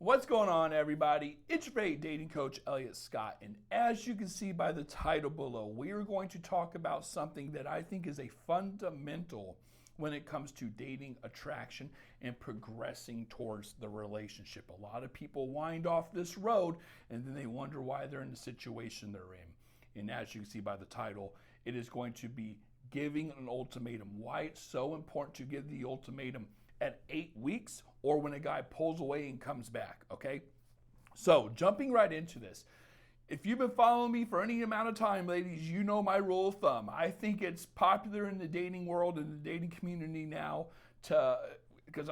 What's going on, everybody? It's your favorite dating coach, Elliot Scott, and as you can see by the title below, we are going to talk about something that I think is a fundamental when it comes to dating, attraction, and progressing towards the relationship. A lot of people wind off this road, and then they wonder why they're in the situation they're in. And as you can see by the title, it is going to be giving an ultimatum. Why it's so important to give the ultimatum at 8 weeks or when a guy pulls away and comes back, okay? So jumping right into this, if you've been following me for any amount of time, ladies, you know my rule of thumb. I think it's popular in the dating world and the dating community now because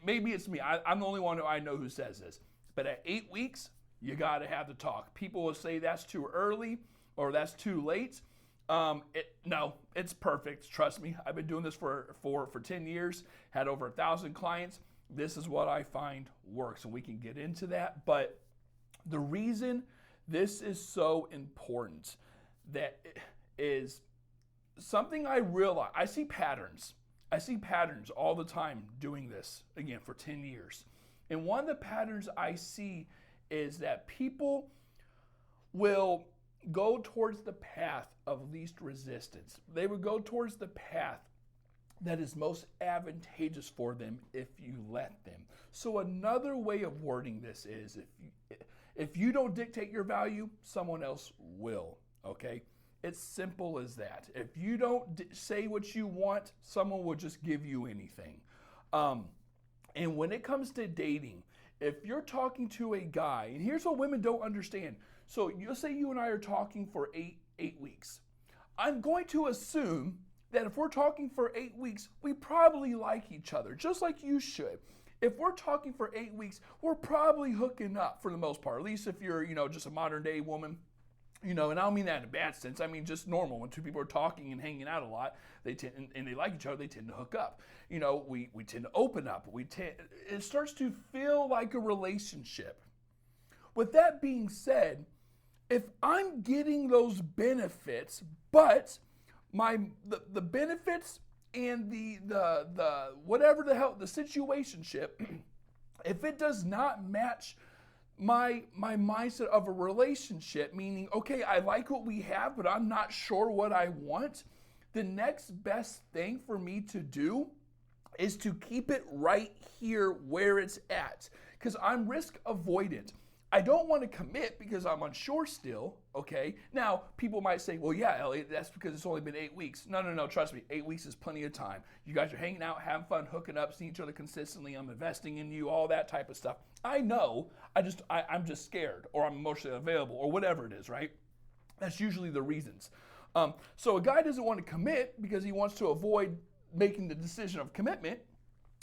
maybe it's me. I'm the only one who I know who says this. But at 8 weeks, you got to have the talk. People will say that's too early or that's too late. No, it's perfect. Trust me. I've been doing this for 10 years, had over 1,000 clients. This is what I find works, and we can get into that. But the reason this is so important that is something I realize. I see patterns. I see patterns all the time doing this, again, for 10 years. And one of the patterns I see is that people will go towards the path of least resistance. They would go towards the path that is most advantageous for them if you let them. So another way of wording this is if you don't dictate your value, someone else will, okay? It's simple as that. If you don't say what you want, someone will just give you anything. And when it comes to dating, if you're talking to a guy, and here's what women don't understand. So you'll say you and I are talking for eight weeks. I'm going to assume that if we're talking for 8 weeks, we probably like each other, just like you should. If we're talking for 8 weeks, we're probably hooking up for the most part, at least if you're, just a modern day woman. And I don't mean that in a bad sense. I mean just normal. When two people are talking and hanging out a lot, they tend and they like each other, they tend to hook up. We tend to open up. It starts to feel like a relationship. With that being said, if I'm getting those benefits, but the benefits and the whatever the hell the situationship, if it does not match my mindset of a relationship, meaning, okay, I like what we have, but I'm not sure what I want, the next best thing for me to do is to keep it right here where it's at, because I'm risk avoidant. I don't want to commit because I'm unsure still, okay? Now, people might say, well, yeah, Elliot, that's because it's only been 8 weeks. No, trust me, 8 weeks is plenty of time. You guys are hanging out, having fun, hooking up, seeing each other consistently. I'm investing in you, all that type of stuff. I know, I'm just scared, or I'm emotionally available, or whatever it is, right? That's usually the reasons. So a guy doesn't want to commit because he wants to avoid making the decision of commitment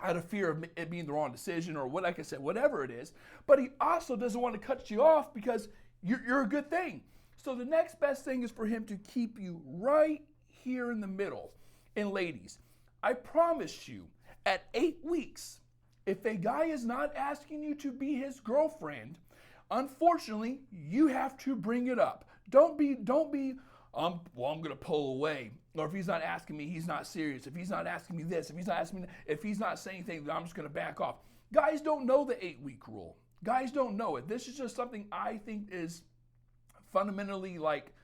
out of fear of it being the wrong decision or what, like I said, whatever it is. But he also doesn't want to cut you off because you're a good thing. So the next best thing is for him to keep you right here in the middle. And ladies, I promise you, at 8 weeks, if a guy is not asking you to be his girlfriend, unfortunately, you have to bring it up. Don't be, I'm going to pull away. Or if he's not asking me, he's not serious. If he's not asking me this, if he's not asking me that, if he's not saying anything, then I'm just going to back off. Guys don't know the 8-week rule. Guys don't know it. This is just something I think is fundamentally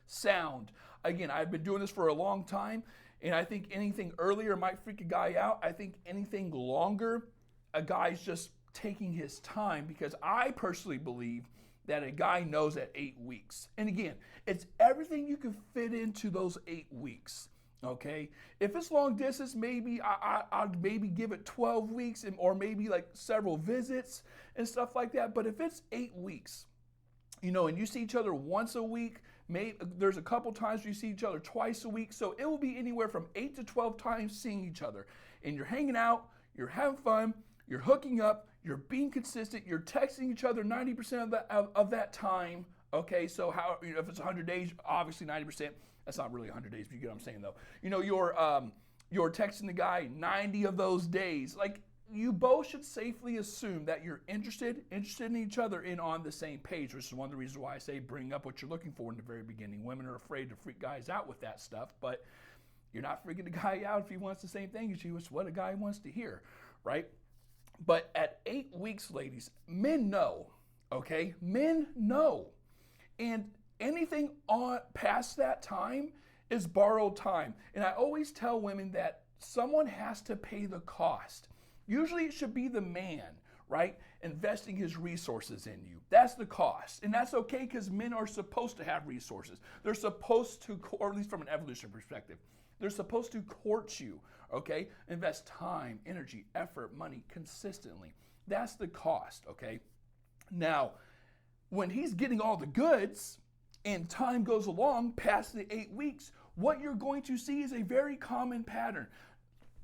sound. Again, I've been doing this for a long time, and I think anything earlier might freak a guy out. I think anything longer, a guy's just taking his time, because I personally believe that a guy knows at 8 weeks. And again, it's everything you can fit into those 8 weeks, okay? If it's long distance, maybe I'd maybe give it 12 weeks or maybe several visits and stuff like that. But if it's 8 weeks, and you see each other once a week, maybe there's a couple times you see each other twice a week. So it will be anywhere from 8 to 12 times seeing each other. And you're hanging out, you're having fun, you're hooking up, you're being consistent, you're texting each other 90% of that time, okay? So if it's 100 days, obviously 90%, that's not really 100 days, but you get what I'm saying though. You're texting the guy 90 of those days. You both should safely assume that you're interested in each other and on the same page, which is one of the reasons why I say bring up what you're looking for in the very beginning. Women are afraid to freak guys out with that stuff, but you're not freaking the guy out if he wants the same thing as you. It's what a guy wants to hear, right? But at 8 weeks, ladies, men know, okay? Men know. And anything on past that time is borrowed time. And I always tell women that someone has to pay the cost. Usually it should be the man, right? Investing his resources in you. That's the cost. And that's okay because men are supposed to have resources. They're supposed to, or at least from an evolution perspective, they're supposed to court you, okay? Invest time, energy, effort, money consistently. That's the cost, okay? Now, when he's getting all the goods and time goes along past the 8 weeks, what you're going to see is a very common pattern.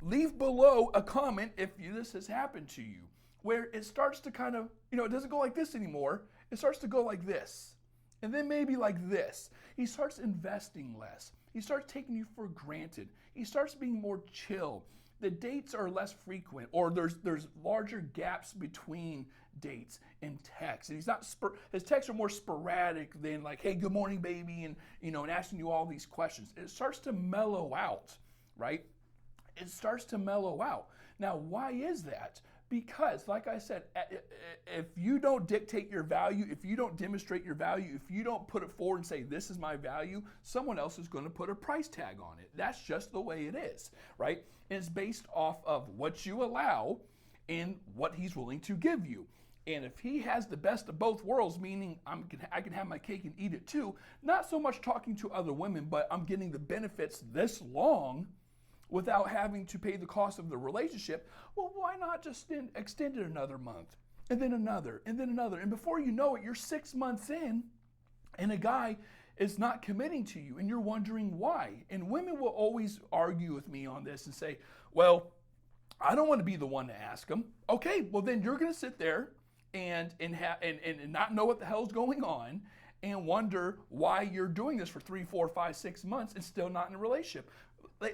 Leave below a comment if this has happened to you, where it starts to kind of, it doesn't go like this anymore. It starts to go like this. And then maybe like this. He starts investing less. He starts taking you for granted. He starts being more chill. The dates are less frequent, or there's larger gaps between dates and texts. And his texts are more sporadic than like, hey, good morning, baby, and asking you all these questions. It starts to mellow out, right? It starts to mellow out. Now, why is that? Because, like I said, if you don't dictate your value, if you don't demonstrate your value, if you don't put it forward and say, this is my value, someone else is going to put a price tag on it. That's just the way it is, right? And it's based off of what you allow and what he's willing to give you. And if he has the best of both worlds, meaning I can have my cake and eat it too, not so much talking to other women, but I'm getting the benefits this long without having to pay the cost of the relationship, well, why not just extend it another month, and then another, and then another, and before you know it, you're 6 months in, and a guy is not committing to you, and you're wondering why. And women will always argue with me on this and say, well, I don't want to be the one to ask him. Okay, well then you're going to sit there and not know what the hell's going on, and wonder why you're doing this for 3, 4, 5, 6 months and still not in a relationship.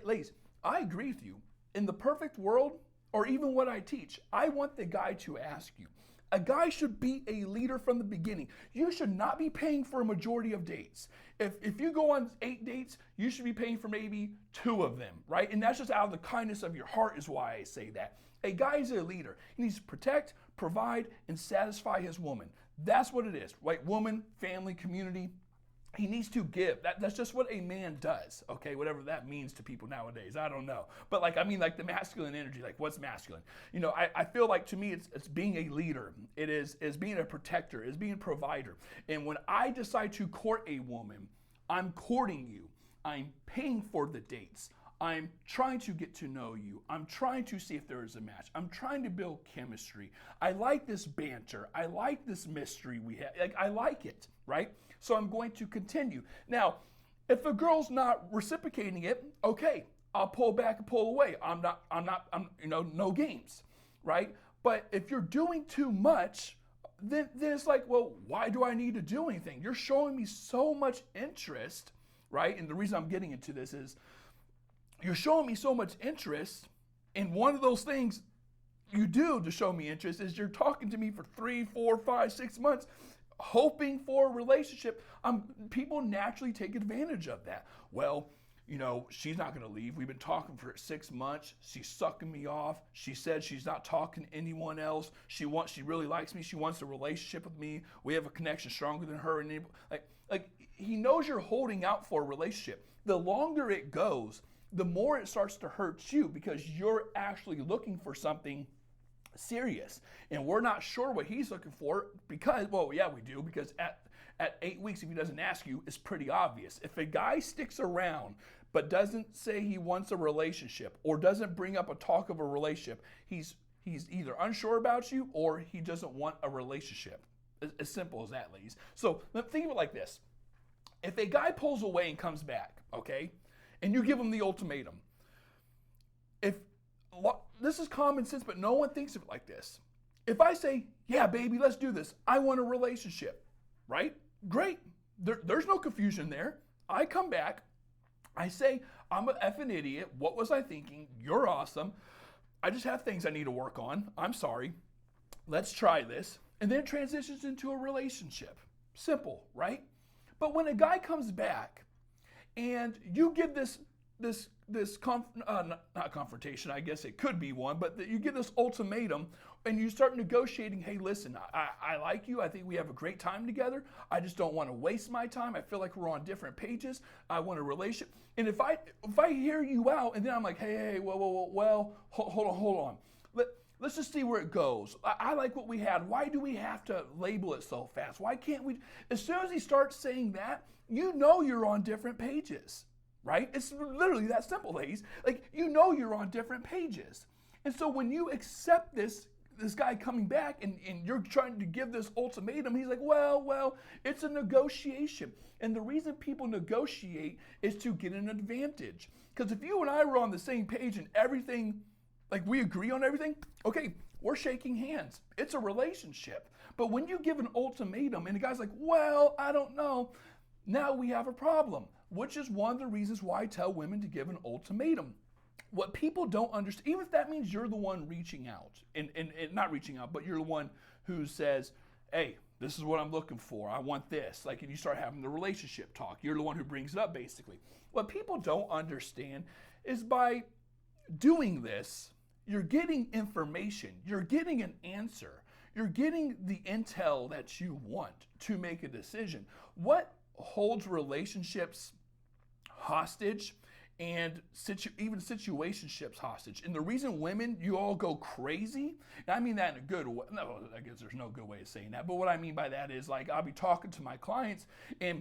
Ladies, I agree with you. In the perfect world, or even what I teach, I want the guy to ask you. A guy should be a leader from the beginning. You should not be paying for a majority of dates. If you go on 8 dates, you should be paying for maybe 2 of them, right? And that's just out of the kindness of your heart is why I say that. A guy is a leader. He needs to protect, provide, and satisfy his woman. That's what it is, right? Woman, family, community. He needs to give. That's just what a man does, okay? Whatever that means to people nowadays, I don't know. But like the masculine energy, like what's masculine? I feel like to me it's being a leader. It is being a protector, it's being a provider. And when I decide to court a woman, I'm courting you. I'm paying for the dates. I'm trying to get to know you. I'm trying to see if there is a match. I'm trying to build chemistry. I like this banter. I like this mystery we have. I like it, right? So I'm going to continue. Now, if a girl's not reciprocating it, okay, I'll pull back and pull away. I'm no games, right? But if you're doing too much, then it's like, well, why do I need to do anything? You're showing me so much interest, right? And the reason I'm getting into this is you're showing me so much interest, and one of those things you do to show me interest is you're talking to me for 3, 4, 5, 6 months, hoping for a relationship. People naturally take advantage of that. Well, she's not going to leave. We've been talking for 6 months. She's sucking me off. She said she's not talking to anyone else. She really likes me. She wants a relationship with me. We have a connection stronger than her. And like he knows you're holding out for a relationship. The longer it goes, the more it starts to hurt you because you're actually looking for something serious. And we're not sure what he's looking for because, well, yeah, we do, because at 8 weeks, if he doesn't ask you, it's pretty obvious. If a guy sticks around but doesn't say he wants a relationship or doesn't bring up a talk of a relationship, he's either unsure about you or he doesn't want a relationship. As simple as that, ladies. So think of it like this. If a guy pulls away and comes back, okay, and you give him the ultimatum, this is common sense, but no one thinks of it like this. If I say, yeah, baby, let's do this. I want a relationship, right? Great. There's no confusion there. I come back. I say, I'm an effing idiot. What was I thinking? You're awesome. I just have things I need to work on. I'm sorry. Let's try this. And then it transitions into a relationship. Simple, right? But when a guy comes back and you give not confrontation, I guess it could be one, but you give this ultimatum And you start negotiating, hey, listen, I like you. I think we have a great time together. I just don't want to waste my time. I feel like we're on different pages. I want a relationship. And if I hear you out and then I'm like, hey, well, hold on. Let's just see where it goes. I like what we had. Why do we have to label it so fast? Why can't we? As soon as he starts saying that, you know you're on different pages, right? It's literally that simple, ladies. Like, you know you're on different pages. And so when you accept this guy coming back and you're trying to give this ultimatum, he's like, well, it's a negotiation. And the reason people negotiate is to get an advantage. Because if you and I were on the same page and everything, like we agree on everything, okay, we're shaking hands. It's a relationship. But when you give an ultimatum and the guy's like, well, I don't know, now we have a problem, which is one of the reasons why I tell women to give an ultimatum. What people don't understand, even if that means you're the one reaching out, and not reaching out, but you're the one who says, hey, this is what I'm looking for. I want this. Like, and you start having the relationship talk. You're the one who brings it up, basically. What people don't understand is by doing this, you're getting information. You're getting an answer. You're getting the intel that you want to make a decision. What holds relationships hostage and even situationships hostage? And the reason women, you all go crazy, and I mean that in a good way. No, I guess there's no good way of saying that. But what I mean by that is, like, I'll be talking to my clients and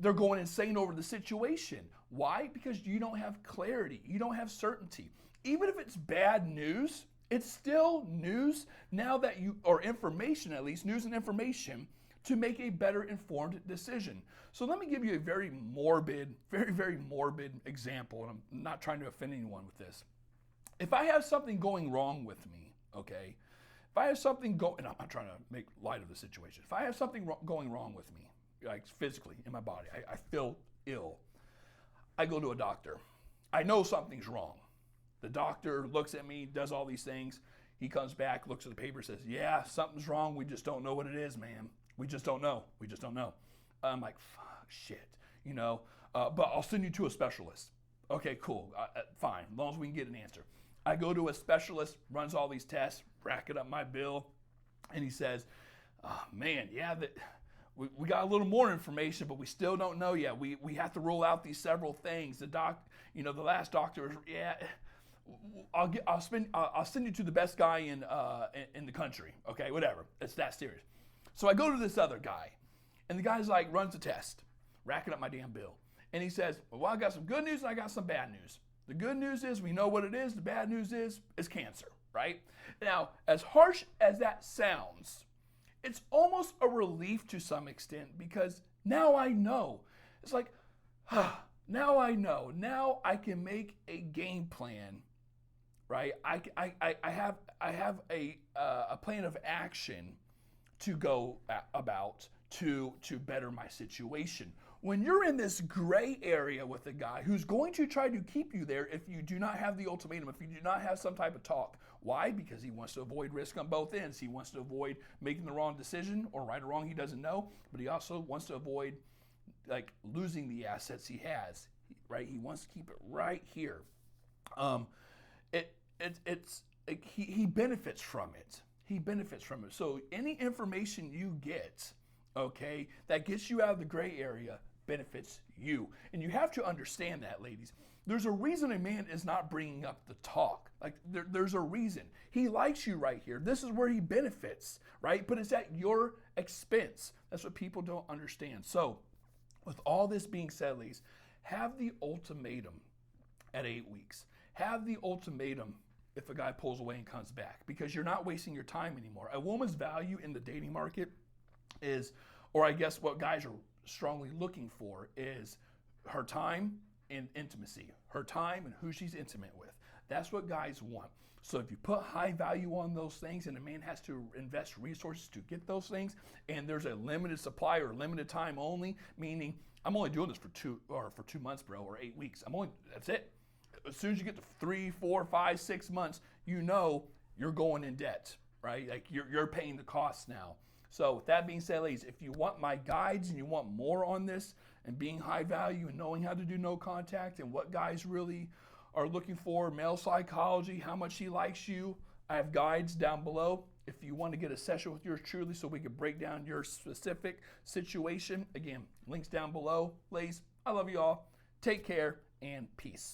they're going insane over the situation. Why? Because you don't have clarity. You don't have certainty. Even if it's bad news, it's still news now that you, or information at least, news and information to make a better informed decision. So let me give you a very morbid, very morbid example, and I'm not trying to offend anyone with this. If I have something going wrong with me, okay, if I have something going, and I'm not trying to make light of the situation, if I have something going wrong with me, like physically in my body, I feel ill, I go to a doctor. I know something's wrong. The doctor looks at me, does all these things. He comes back, looks at the paper, says, yeah, something's wrong. We just don't know what it is, man. We just don't know. We just don't know. I'm like, fuck, shit, but I'll send you to a specialist. Okay, cool, fine, as long as we can get an answer. I go to a specialist, runs all these tests, racking up my bill, and he says, oh, man, yeah, we got a little more information, but we still don't know yet. We have to rule out these several things. The last doctor, yeah, I'll send you to the best guy in the country. Okay, whatever. It's that serious. So I go to this other guy, and the guy's like, runs the test, racking up my damn bill. And he says, well, I got some good news and I got some bad news. The good news is we know what it is. The bad news is it's cancer, right? Now, as harsh as that sounds, it's almost a relief to some extent because now I know. It's like, now I know. Now I can make a game plan, right? I have a plan of action to go about to better my situation. When you're in this gray area with a guy who's going to try to keep you there if you do not have the ultimatum, if you do not have some type of talk. Why? Because he wants to avoid risk on both ends. He wants to avoid making the wrong decision, or right or wrong, he doesn't know, but he also wants to avoid like losing the assets he has, right? He wants to keep it right here. He benefits from it. He benefits from it. So any information you get, okay, that gets you out of the gray area benefits you. And you have to understand that, ladies. There's a reason a man is not bringing up the talk. Like, there's a reason. He likes you right here. This is where he benefits, right? But it's at your expense. That's what people don't understand. So, with all this being said, ladies, have the ultimatum at 8 weeks. Have the ultimatum if a guy pulls away and comes back, because you're not wasting your time anymore. A woman's value in the dating market is, or I guess what guys are strongly looking for, is her time and intimacy. Her time and who she's intimate with. That's what guys want. So if you put high value on those things and a man has to invest resources to get those things, and there's a limited supply or limited time only, meaning I'm only doing this for 2 months, bro, or 8 weeks. That's it. As soon as you get to 3, 4, 5, 6 months, you know you're going in debt, right? Like you're paying the costs now. So with that being said, ladies, if you want my guides and you want more on this and being high value and knowing how to do no contact and what guys really are looking for, male psychology, how much he likes you, I have guides down below if you want to get a session with yours truly so we can break down your specific situation. Again, links down below. Ladies, I love you all. Take care and peace.